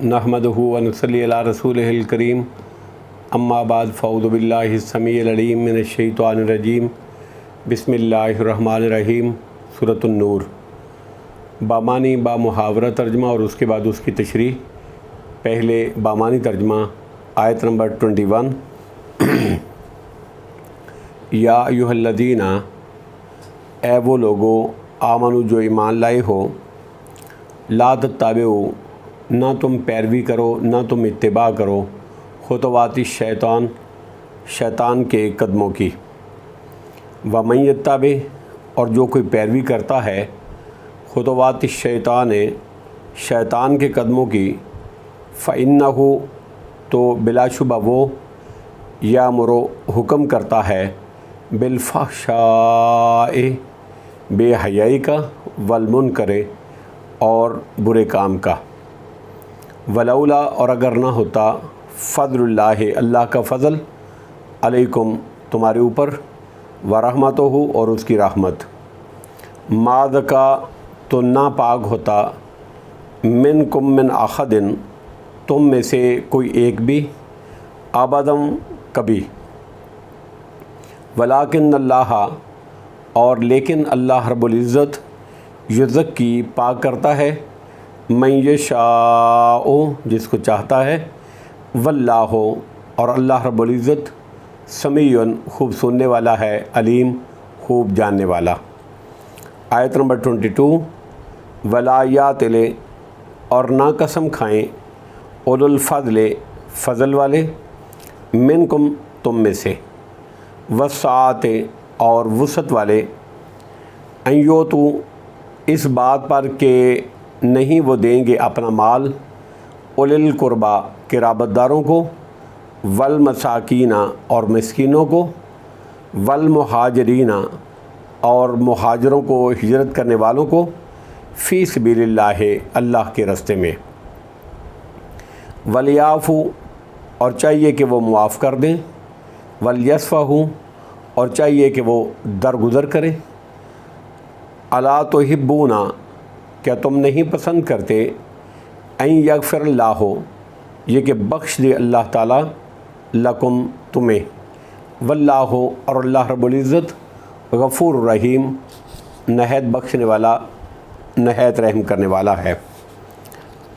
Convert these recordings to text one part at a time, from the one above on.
नहमदुहु व नसल्ली अला रसूलिहिल करीम अम्मा बाद फ़अऊज़ु बिल्लाहि समीइल अलीम मिनश्शैतानिर रजीम बिस्मिल्लाहिर रहमानिर रहीम। सूरतुन नूर बामानी बा मुहावरा तर्जमा और उसके बाद उसकी तशरीह। पहले बामानी तर्जमा आयत नंबर 21। या अय्युहल्लज़ीना, ए वो लोगो, आमनु जो ईमान लाए हो, ला तत्ताबिउ, ना तुम पैरवी करो, ना तुम इत्तिबा करो, खुतवाति शैतान, शैतान के कदमों की। व मन यत्ताबि, और जो कोई पैरवी करता है, खुतवाति शैतान, शैतान के कदमों की, फ़इन्नहु, तो बिलाशुबा वो, यामुरु, हुक्म करता है, बिलफ़हशाए, बेहयाई का, वलमुनकर, और बुरे काम का। वलौला, और अगर ना होता, फ़ज़्लुल्लाह, अल्लाह का फ़ज़ल, अलैकुम, तुम्हारे ऊपर, व रहमतुहु, और उसकी रहमत, मादका, तो ना पाक होता, मिनकुम मिन अहदिन, तुम में से कोई एक भी, अबदम, कभी। वलाकिन अल्लाह, और लेकिन अल्लाह रब्बुल इज़्ज़त, युज़क्की, पाक करता है, मन यशाओ, जिसको चाहता है, वल्लाहु, और अल्लाह रब्बुल इज़्ज़त, समीउन, खूब सुनने वाला है, अलीम, खूब जानने वाला। आयत नंबर 22। वला यातिले, और ना कसम खाएँ, उलुल फ़ज़्ल, फ़ज़ल वाले, मिनकुम, तुम में से, वस्साते, और वुसअत वाले, अय्योतु, इस बात पर कि नहीं वो देंगे अपना माल, उलिल कुर्बा, किराबतदारों को, वल मसाकीना, और मिस्कीनों को, वल मुहाजिरीना, और मुहाजिरों को, हिजरत करने वालों को, फ़ी सबीलिल्लाह, अल्लाह के रास्ते में। वलियाफ़ू, और चाहिए कि वो मुआफ़ कर दें, वलयस्फ़हू, और चाहिए कि वो दरगुज़र करें। अला तुहिब्बूना, क्या तुम नहीं पसंद करते, अन यग़फ़िरल्लाहु, ये कि बख्श दे अल्लाह ताला, लकुम, तुम्हें, वल्लाहु, और अल्लाह रब्बुल इज़्ज़त, गफ़ूर रहीम, नहायत बख्शने वाला, नहायत रहम करने वाला है।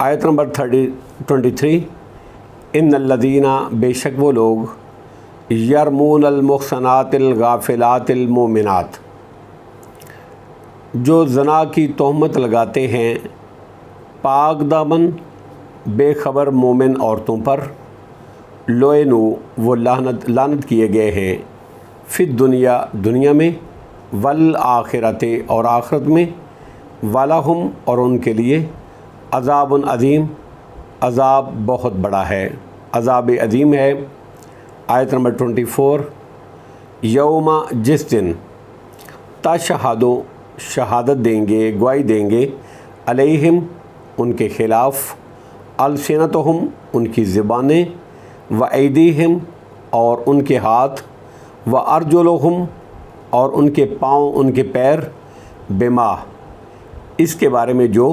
आयत नंबर 23। इन्नल्लज़ीना, बेशक वो लोग, यरमूनल मुहसनातिल गाफ़िलातिल मोमिनात, जो ज़ना की तोहमत लगाते हैं पाक दामन बेखबर मोमिन औरतों पर, लोएनु, वो लानत किए गए हैं, फिर दुनिया, दुनिया में, वल आखिरते, और आखिरत में, वलहुम, और उनके लिए, अज़ाबुन अज़ीम, अज़ाब बहुत बड़ा है, अज़ाब अज़ीम है। आयत नंबर 24। यौमा, जिस दिन, तशहदु, शहादत देंगे, गवाही देंगे, अलैहिम, उनके ख़िलाफ़, अलसिनतुहुम, उनकी ज़बानें, व ऐदीहिम, और उनके हाथ, व अर्जुलुहुम, और उनके पाँव, उनके पैर, बिमा, इसके बारे में जो,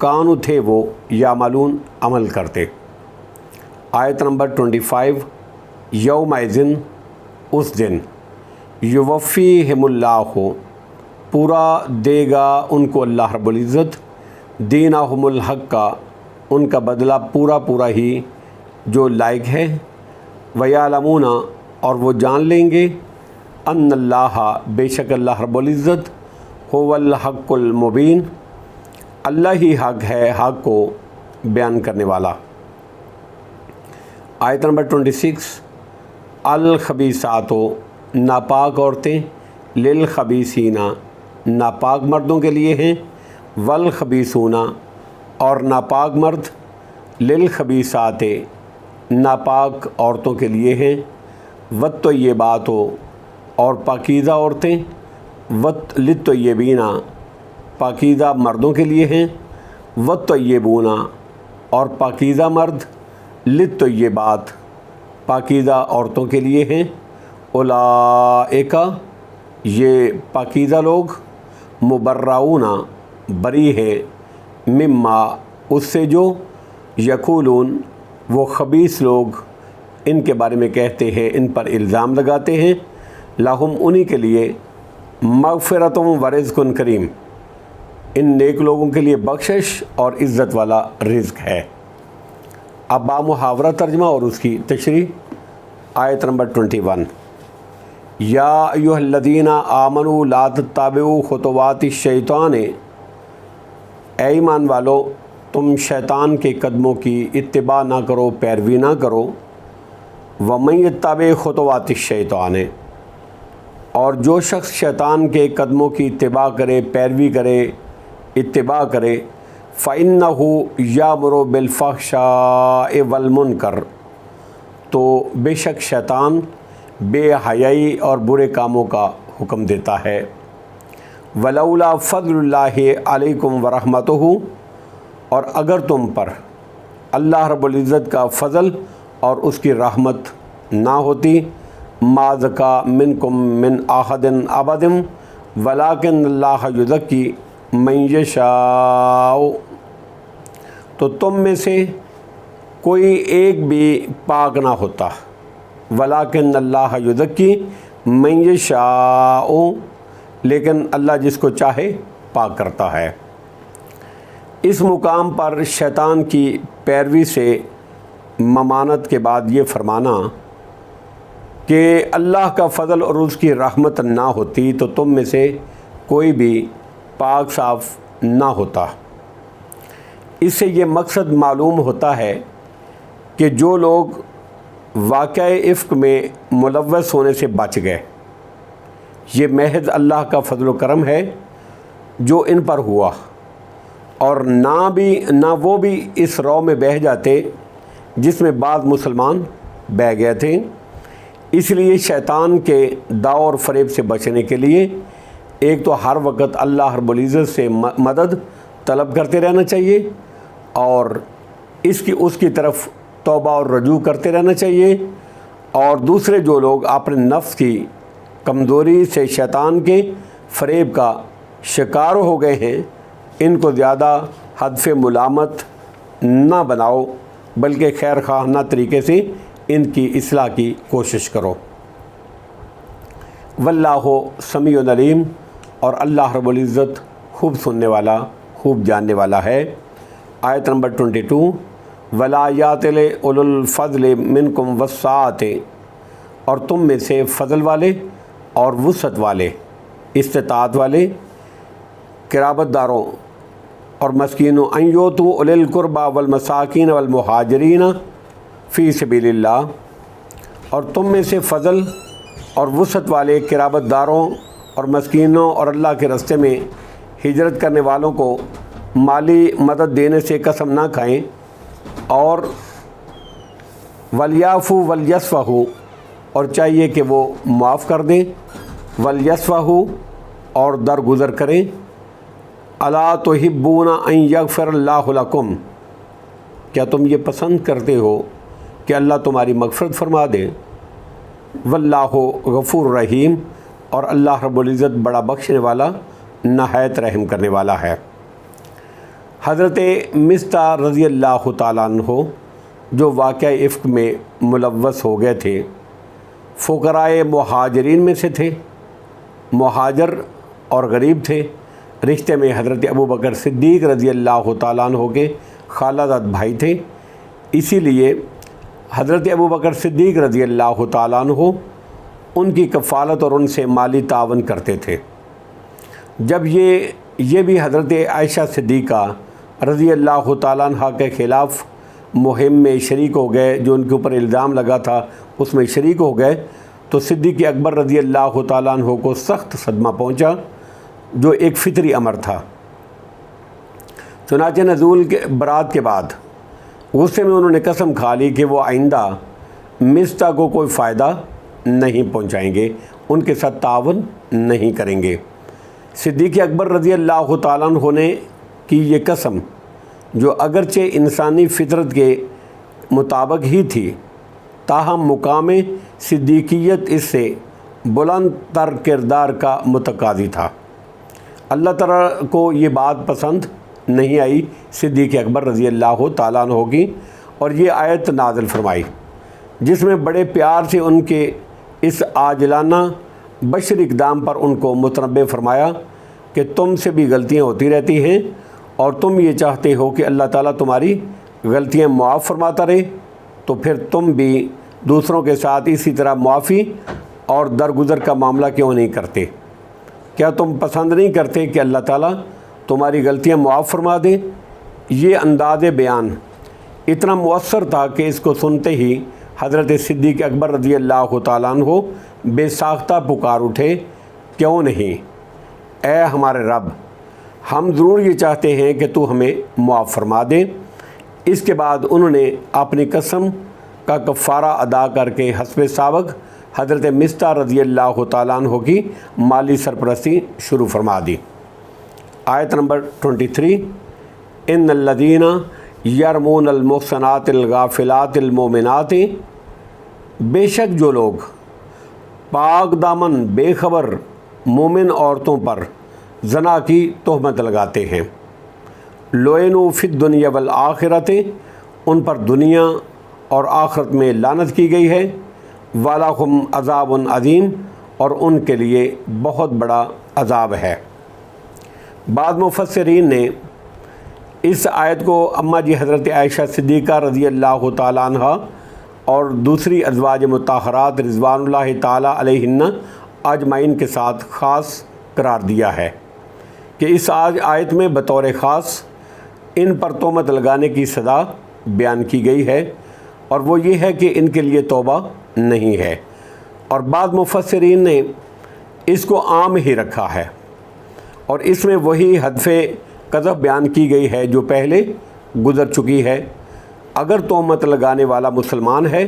कानू थे वो, यामलून, अमल करते। आयत नंबर 25। यौमइज़िन, उस दिन, युवफ़्फ़ीहिमुल्लाहु, पूरा देगा उनको अल्लाह रब्बुल इज़्ज़त, दीनहुमुल हक़्क़ा, उनका बदला पूरा पूरा ही जो लायक है, वयालमूना, और वो जान लेंगे, अन्नल्लाह, बेशक अल्लाह रब्बुल इज़्ज़त, हुवल हक़्क़ुल मुबीन, अल्लाह ही हक़ है, हक़ को बयान करने वाला। आयत नंबर 26। अल खबीसातो, नापाक औरतें, लिल खबीसीना, नापाक मर्दों के लिए हैं, वल खबीसूना, और नापाक मर्द, लिल खबीसाते, नापाक औरतों के लिए हैं, वत तो ये बात हो, और पाकीज़ा औरतें, वत लित तो ये बीना, पाकीज़ा मर्दों के लिए हैं, वत तो ये बूना, और पाकीज़ा मर्द, लित तो ये बात, पाकीज़ा औरतों के लिए हैं। उलाइका, ये पाकीज़ा लोग, मुबर्राऊना, बरी हैं, मिम्मा, उससे जो, यकूलून वो खबीस लोग इनके बारे में कहते हैं, इन पर इल्ज़ाम लगाते हैं, लहुम उन्हीं के लिए मग़फ़िरतुम व रिज़्क़ुन करीम, इन नेक लोगों के लिए बख्शिश और इज़्ज़त वाला रिज़्क़ है। अब बामुहावरा तर्जमा और उसकी तशरीह। आयत नंबर 21, या अय्युहल्लज़ीना आमनू ला तत्ताबिऊ खुतवाति शैतान, ऐ ईमान वालो तुम शैतान के कदमों की इत्तिबा ना करो, पैरवी ना करो। वमन यत्तबि खुतवाति शैतान, और जो शख्स शैतान के कदमों की इत्तिबा करे, पैरवी करे, इत्तिबा करे, फ़इन्नहु यामुरु बिलफ़हशाइ वलमुनकर, तो बेशक शैतान बेहयाई और बुरे कामों का हुक्म देता है। वलौला फ़ज़लुल्लाहि अलैकुम व रहमतुहु, और अगर तुम पर अल्लाह रब्बुल इज़्ज़त का फ़ज़ल और उसकी रहमत ना होती, मा ज़का मिनकुम मिन अहदिन अबदिन वलाकिन अल्लाह युज़क्की मन यशाअ, तो तुम में से कोई एक भी पाक ना होता। वलाकिन अल्लाह युज़क्की मन यशाअ, लेकिन अल्लाह जिसको चाहे पाक करता है। इस मुकाम पर शैतान की पैरवी से ममानत के बाद ये फरमाना कि अल्लाह का फ़ज़ल और उसकी रहमत ना होती तो तुम में से कोई भी पाक साफ़ ना होता। इससे ये मकसद मालूम होता है कि जो लोग वाक़या इफ़्क में मुलव्वस होने से बच गए, ये महज अल्लाह का फ़ज़ल व करम है जो इन पर हुआ, और ना वो भी इस रौ में बह जाते जिसमें बाद मुसलमान बह गए थे। इसलिए शैतान के दाव और फ़रेब से बचने के लिए एक तो हर वक्त अल्लाह रब्बुल इज़्ज़त से मदद तलब करते रहना चाहिए, और उसकी तरफ तौबा और रजू करते रहना चाहिए। और दूसरे जो लोग अपने नफ्स की कमज़ोरी से शैतान के फ़रेब का शिकार हो गए हैं, इनको ज़्यादा हदफ़ मुलामत ना बनाओ, बल्कि खैर खाना तरीके से इनकी इस्लाह की कोशिश करो। वल्लाहु समीउन अलीम, और अल्लाह रब्बुल इज़्ज़त खूब सुनने वाला, खूब जानने वाला है। आयत नंबर 22, वला यातिल उलुल फ़ज़्ल मिनकुम वस्साअत, और तुम में से फ़ज़ल वाले और वुसअत वाले, इस्तिताअत वाले, क़राबतदारों और मस्कीनों, अन युतू उलिल क़ुरबा वल मसाकीन वल मुहाजिरीन फ़ी सबीलिल्लाह, और तुम में से फ़ज़ल और वुसअत वाले क़राबतदारों और मस्कीनों और अल्लाह के रास्ते में हिजरत करने वालों को माली मदद देने से कसम ना खाएं, और वलयाफ़ू वलयस्फ़हू, और चाहिए कि वो माफ़ कर दें, वलयस्फ़हू, और दरगुज़र करें। अला तुहिब्बूना अन यग़फ़िरल्लाहु लकुम, क्या तुम ये पसंद करते हो कि अल्लाह तुम्हारी मग़फ़िरत फरमा दे। वल्लाहु गफ़ूर रहीम, और अल्लाह रब्बुल इज़्ज़त बड़ा बख्शने वाला, नहायत रहम करने वाला है। हज़रत मिस्ता रज़ी अल्लाह तआला अन्हु जो वाक़या इफ़्क में मुलव्वस हो गए थे, फ़ुक़राए मुहाजिरीन में से थे, मुहाजिर और गरीब थे। रिश्ते में हज़रत अबू बकर सिद्दीक़ रज़ी अल्लाह तआला अन्हु के खालाजाद भाई थे। इसीलिए हज़रत अबू बकर सिद्दीक़ रज़ी अल्लाह तआला अन्हु उनकी कफ़ालत और उनसे माली तावन करते थे। जब ये भी हज़रत आयशा सिद्दीक़ा रज़ी अल्लाह तआला अन्हा के ख़िलाफ़ मुहिम में शरीक हो गए, जो उनके ऊपर इल्ज़ाम लगा था उसमें शरीक हो गए, तो सिद्दीक़ अकबर रज़ी अल्लाह तआला अन्हु को सख्त सदमा पहुँचा, जो एक फ़ितरी अमर था। चुनांचे नज़ूल के बरात के बाद गुस्से में उन्होंने कसम खा ली कि वो आइंदा मिस्ता को कोई फ़ायदा नहीं पहुँचाएंगे, उनके साथ तावन नहीं करेंगे। सिद्दीक़ अकबर रज़ी अल्लाह तआला अन्हु ने की ये कसम, जो अगरचे इंसानी फ़ितरत के मुताबिक ही थी, ताहम मुकाम सिद्दीक़ियत इससे बुलंद तर किरदार का मुतकादी था। अल्लाह ताला को ये बात पसंद نہیں آئی صدیق اکبر رضی اللہ تعالیٰ عنہ کی، اور یہ آیت نازل فرمائی جس میں بڑے پیار سے ان کے اس عاجلانہ بشری اقدام پر ان کو متنبہ فرمایا کہ تم سے بھی غلطیاں ہوتی رہتی ہیں اور تم یہ چاہتے ہو کہ اللہ تعالیٰ تمہاری غلطیاں معاف فرماتا رہے، تو پھر تم بھی دوسروں کے ساتھ اسی طرح معافی اور درگزر کا معاملہ کیوں نہیں کرتے؟ کیا تم پسند نہیں کرتے کہ اللہ تعالیٰ تمہاری غلطیاں معاف فرما دے؟ یہ انداز بیان اتنا مؤثر تھا کہ اس کو سنتے ہی حضرت صدیق اکبر رضی اللہ تعالیٰ عنہ بے ساختہ پکار اٹھے، کیوں نہیں اے ہمارے رب، ہم ضرور یہ چاہتے ہیں کہ تو ہمیں معاف فرما دے۔ اس کے بعد انہوں نے اپنی قسم کا کفارہ ادا کر کے حسب سابق حضرت مصطح رضی اللہ تعالیٰ عنہ کی مالی سرپرستی شروع فرما دی۔ آیت نمبر 23، ان الذین یرمون المحصنات الغافلات المؤمنات، بے شک جو لوگ پاک دامن بے خبر مومن عورتوں پر زنا کی تہمت لگاتے ہیں، لعنوا فی الدنیا والآخرۃ، ان پر دنیا اور آخرت میں لعنت کی گئی ہے، وَلَهُمْ عذاب عظیم، اور ان کے لیے بہت بڑا عذاب ہے۔ بعض مفسرین نے اس آیت کو اماں جی حضرت عائشہ صدیقہ رضی اللہ تعالیٰ عنہ اور دوسری ازواج مطہرات رضوان اللہ تعالیٰ علیہن اجمعین کے ساتھ خاص قرار دیا ہے کہ اس آیت میں بطور خاص ان پر تہمت لگانے کی سزا بیان کی گئی ہے، اور وہ یہ ہے کہ ان کے لیے توبہ نہیں ہے، اور بعض مفسرین نے اس کو عام ہی رکھا ہے، اور اس میں وہی حذف قذف بیان کی گئی ہے جو پہلے گزر چکی ہے۔ اگر تہمت لگانے والا مسلمان ہے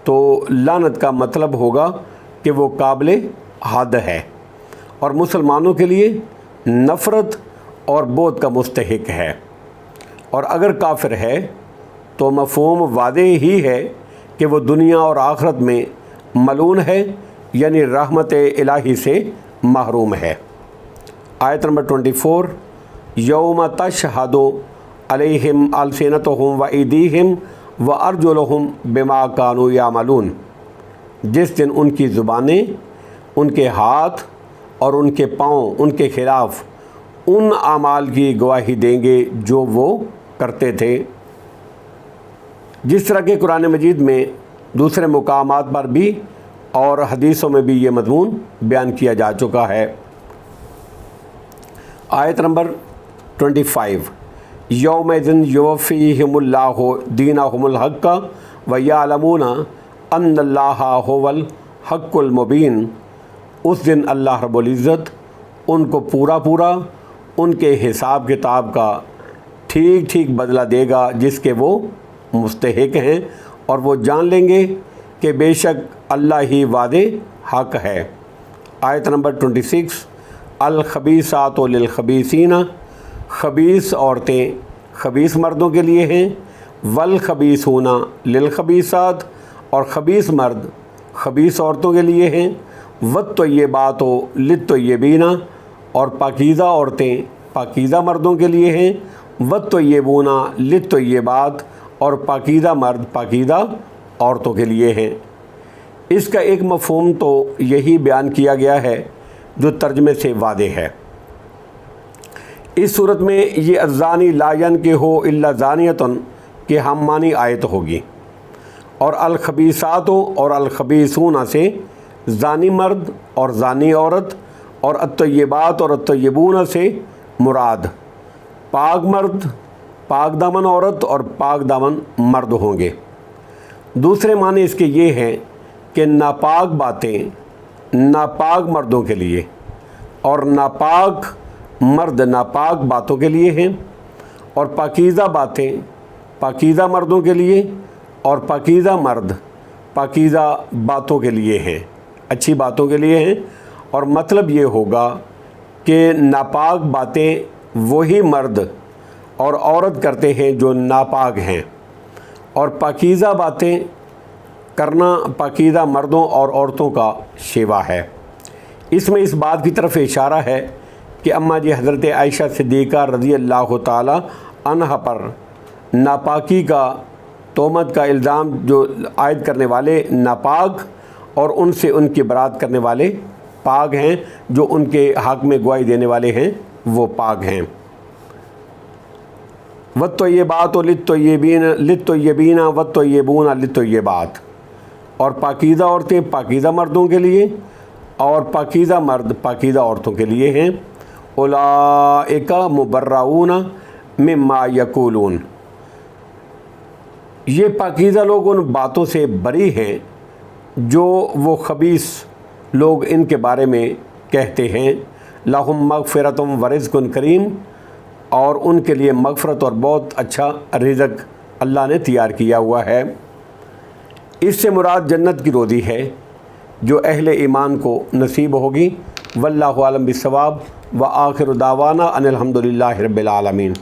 تو لعنت کا مطلب ہوگا کہ وہ قابل حد ہے اور مسلمانوں کے لیے نفرت اور بغض کا مستحق ہے، اور اگر کافر ہے تو مفہوم واضح ہی ہے کہ وہ دنیا اور آخرت میں ملعون ہے، یعنی رحمت الہی سے محروم ہے۔ آیت نمبر 24، یوم تشہد علیہم السنتہم وایدیہم وارجلہم بما کانوا یعملون، جس دن ان کی زبانیں، ان کے ہاتھ اور ان کے پاؤں ان کے خلاف ان اعمال کی گواہی دیں گے جو وہ کرتے تھے۔ جس طرح کہ قرآن مجید میں دوسرے مقامات پر بھی اور حدیثوں میں بھی یہ مضمون بیان کیا جا چکا ہے۔ آیت نمبر 25، یومئذ یوفیہم اللہ دینہم الحق ویعلمون ان اللہ ھو الحق المبین، اس دن اللہ رب العزت ان کو پورا ان کے حساب کتاب کا ٹھیک ٹھیک بدلہ دے گا جس کے وہ مستحق ہیں، اور وہ جان لیں گے کہ بے شک اللہ ہی واضح حق ہے۔ آیت نمبر 26، الخبیثات للخبیثین، خبیث عورتیں خبیث مردوں کے لیے ہیں، والخبیثون للخبیثات، اور خبیث مرد خبیث عورتوں کے لیے ہیں، والطیبات للطیبین، اور پاکیزہ عورتیں پاکیزہ مردوں کے لیے ہیں، والطیبون للطیبات، اور پاکیزہ مرد پاکیزہ عورتوں کے لیے ہیں۔ اس کا ایک مفہوم تو یہی بیان کیا گیا ہے جو ترجمے سے واضح ہے۔ اس صورت میں یہ الزانی لا ینکح الا زانیۃ کہ ہم معنی آیت ہوگی، اور الخبیثات اور الخبیثون سے زانی مرد اور زانی عورت، اور الطیبات اور الطیبون سے مراد پاک مرد، پاک دامن عورت اور پاک دامن مرد ہوں گے۔ دوسرے معنی اس کے یہ ہیں کہ ناپاک باتیں ناپاک مردوں کے لیے، اور ناپاک مرد ناپاک باتوں کے لیے ہیں، اور پاکیزہ باتیں پاکیزہ مردوں کے لیے، اور پاکیزہ مرد پاکیزہ باتوں کے لیے ہیں، اچھی باتوں کے لیے ہیں۔ اور مطلب یہ ہوگا کہ ناپاک باتیں وہی مرد اور عورت کرتے ہیں جو ناپاک ہیں، اور پاکیزہ باتیں کرنا پاکیزہ مردوں اور عورتوں کا شیوا ہے۔ اس میں اس بات کی طرف اشارہ ہے کہ اماں جی حضرت عائشہ صدیقہ رضی اللہ تعالی عنہا پر ناپاکی کا تہمت کا الزام جو عائد کرنے والے ناپاک اور ان سے ان کی برات کرنے والے پاک ہیں، جو ان کے حق میں گواہی دینے والے ہیں وہ پاک ہیں۔ وَالطَّيِّبَاتُ لِلطَّيِّبِينَ وَالطَّيِّبُونَ لِلطَّيِّبَاتِ، اور پاکیزہ عورتیں پاکیزہ مردوں کے لیے اور پاکیزہ مرد پاکیزہ عورتوں کے لیے ہیں۔ اولئک مبرؤون مما یقولون، یہ پاکیزہ لوگ ان باتوں سے بری ہیں جو وہ خبیث لوگ ان کے بارے میں کہتے ہیں۔ لہم مغفرۃ ورزق کریم، اور ان کے لیے مغفرت اور بہت اچھا رزق اللہ نے تیار کیا ہوا ہے۔ اس سے مراد جنت کی روزی ہے جو اہل ایمان کو نصیب ہوگی۔ واللہ عالم بالصواب، وآخر دعوانا ان الحمد للہ رب العالمین۔